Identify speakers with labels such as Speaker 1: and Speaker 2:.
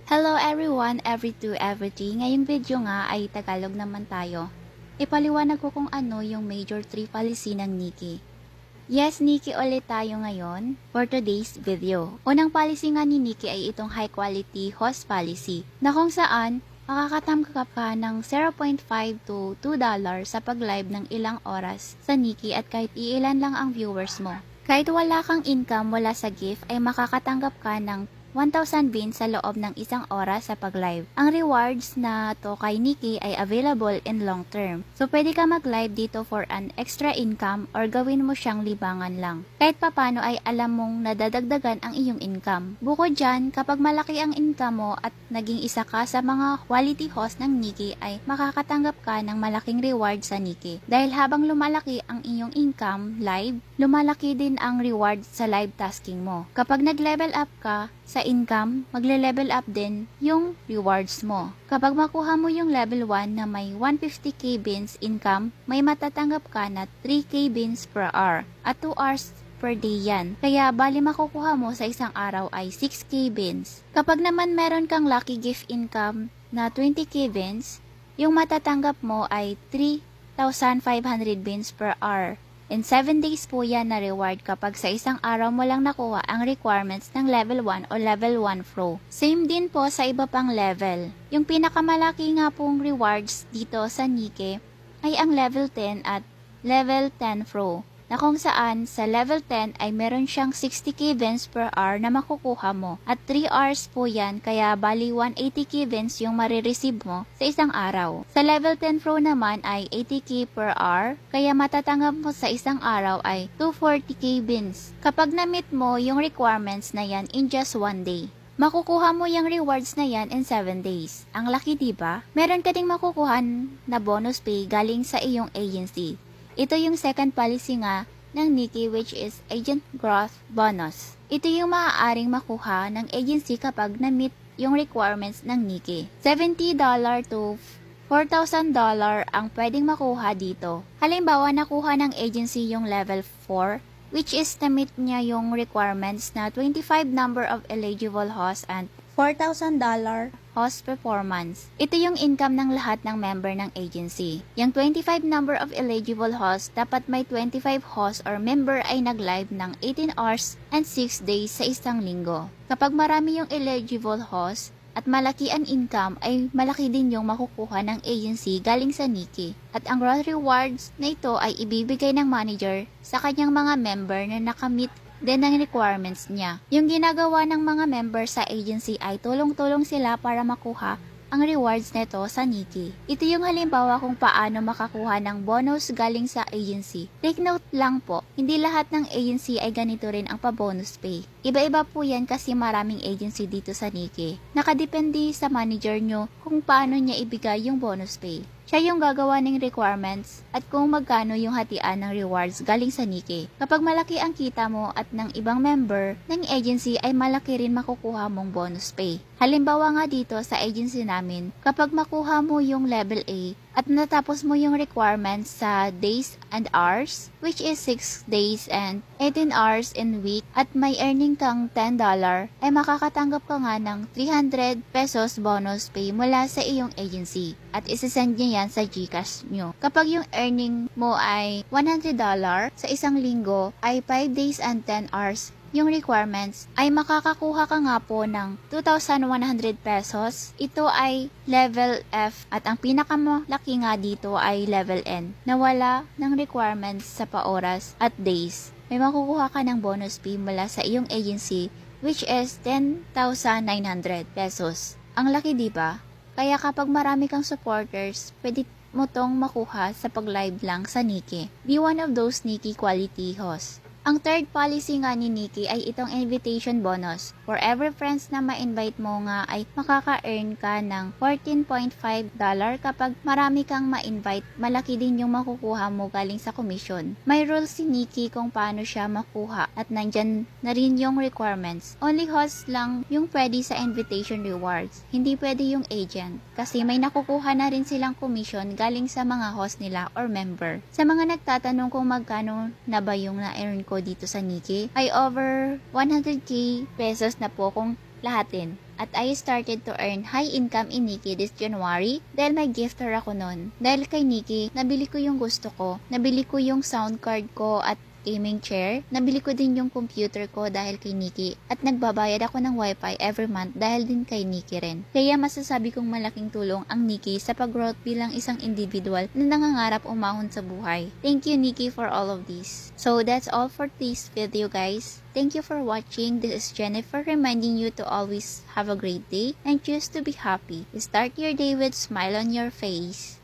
Speaker 1: Hello everyone, every to everything. Ngayong video nga ay Tagalog naman tayo. Ipaliwanag ko kung ano yung major 3 policy ng Nikki. Yes, Nikki ulit tayo ngayon for today's video. Unang policy nga ni Nikki ay itong high quality host policy na kung saan makakatanggap ka ng 0.5 to $2 sa pag-live ng ilang oras sa Nikki at kahit iilan lang ang viewers mo. Kahit wala kang income mula sa gift ay makakatanggap ka ng 1,000 beans sa loob ng isang oras sa pag-live. Ang rewards na to kay Nikki ay available in long term. So, pwede ka mag-live dito for an extra income or gawin mo siyang libangan lang. Kahit papano ay alam mong nadadagdagan ang iyong income. Bukod dyan, kapag malaki ang income mo at naging isa ka sa mga quality host ng Nikki ay makakatanggap ka ng malaking reward sa Nikki. Dahil habang lumalaki ang iyong income live, lumalaki din ang reward sa live tasking mo. Kapag nag-level up ka sa income, magle-level up din yung rewards mo. Kapag makuha mo yung level 1 na may 150k beans income, may matatanggap ka na 3k beans per hour at 2 hours per day yan. Kaya bali makukuha mo sa isang araw ay 6k beans. Kapag naman meron kang lucky gift income na 20k beans, yung matatanggap mo ay 3,500 beans per hour. In 7 days po yan na reward kapag sa isang araw mo lang nakuha ang requirements ng level 1 o level 1 flow. Same din po sa iba pang level. Yung pinakamalaki nga pong rewards dito sa Nikki ay ang level 10 at level 10 flow. Na kung saan sa level 10 ay meron siyang 60k beans per hour na makukuha mo. At 3 hours po yan, kaya bali 180k beans yung marireceive mo sa isang araw. Sa level 10 pro naman ay 80k per hour, kaya matatanggap mo sa isang araw ay 240k beans. Kapag na-meet mo yung requirements na yan in just 1 day. Makukuha mo yung rewards na yan in 7 days. Ang laki diba? Meron ka ding makukuha na bonus pay galing sa iyong agency. Ito yung second policy nga ng Nikki, which is Agent Growth Bonus. Ito yung maaaring makuha ng agency kapag na-meet yung requirements ng Nikki. $70 to $4,000 ang pwedeng makuha dito. Halimbawa, nakuha ng agency yung level 4, which is na-meet niya yung requirements na 25 number of eligible hosts and $4,000 host performance. Ito yung income ng lahat ng member ng agency. Yung 25 number of eligible hosts, dapat may 25 hosts or member ay nag-live ng 18 hours and 6 days sa isang linggo. Kapag marami yung eligible hosts at malaki ang income, ay malaki din yung makukuha ng agency galing sa Nikki. At ang growth rewards na ito ay ibibigay ng manager sa kanyang mga member na nakamit din ang requirements niya. Yung ginagawa ng mga member sa agency ay tulong-tulong sila para makuha ang rewards nito sa Nikki. Ito yung halimbawa kung paano makakuha ng bonus galing sa agency. Take note lang po, hindi lahat ng agency ay ganito rin ang pa-bonus pay. Iba-iba po yan kasi maraming agency dito sa Nikki. Nakadepende sa manager nyo kung paano niya ibigay yung bonus pay. Siya yung gagawa ng requirements at kung magkano yung hatian ng rewards galing sa Nikki. Kapag malaki ang kita mo at ng ibang member ng agency ay malaki rin makukuha mong bonus pay. Halimbawa nga dito sa agency namin, kapag makuha mo yung level A at natapos mo yung requirements sa days and hours, which is 6 days and 18 hours in week, at may earning kang $10, ay makakatanggap ka nga ng 300 pesos bonus pay mula sa iyong agency. At isasend niya yan sa GCash nyo. Kapag yung earning mo ay $100 sa isang linggo, ay 5 days and 10 hours yung requirements, ay makakakuha ka nga po ng 2,100 pesos. Ito ay level F at ang pinakamalaki nga dito ay level N na wala ng requirements sa pa-oras at days. May makukuha ka ng bonus fee mula sa iyong agency, which is 10,900 pesos. Ang laki diba? Kaya kapag marami kang supporters, pwede mo tong makuha sa pag-live lang sa Nikki. Be one of those Nikki quality hosts. Ang third policy nga ni Nikki ay itong invitation bonus. For every friends na ma-invite mo nga ay makaka-earn ka ng $14.5 kapag marami kang ma-invite, malaki din yung makukuha mo galing sa commission. May rules si Nikki kung paano siya makuha at nandyan na rin yung requirements. Only hosts lang yung pwede sa invitation rewards, hindi pwede yung agent kasi may nakukuha na rin silang commission galing sa mga host nila or member. Sa mga nagtatanong kung magkano na ba yung na-earn ko dito sa Nikki, ay over 100k pesos na po kung lahatin. At I started to earn high income in Nikki this January dahil may gifter ako nun. Dahil kay Nikki, nabili ko yung gusto ko. Nabili ko yung sound card ko at gaming chair. Nabili ko din yung computer ko dahil kay Nikki. At nagbabayad ako ng wifi every month dahil din kay Nikki rin. Kaya masasabi kong malaking tulong ang Nikki sa pag-growth bilang isang individual na nangangarap umahon sa buhay. Thank you Nikki for all of this. So that's all for this video guys. Thank you for watching. This is Jennifer reminding you to always have a great day and choose to be happy. Start your day with smile on your face.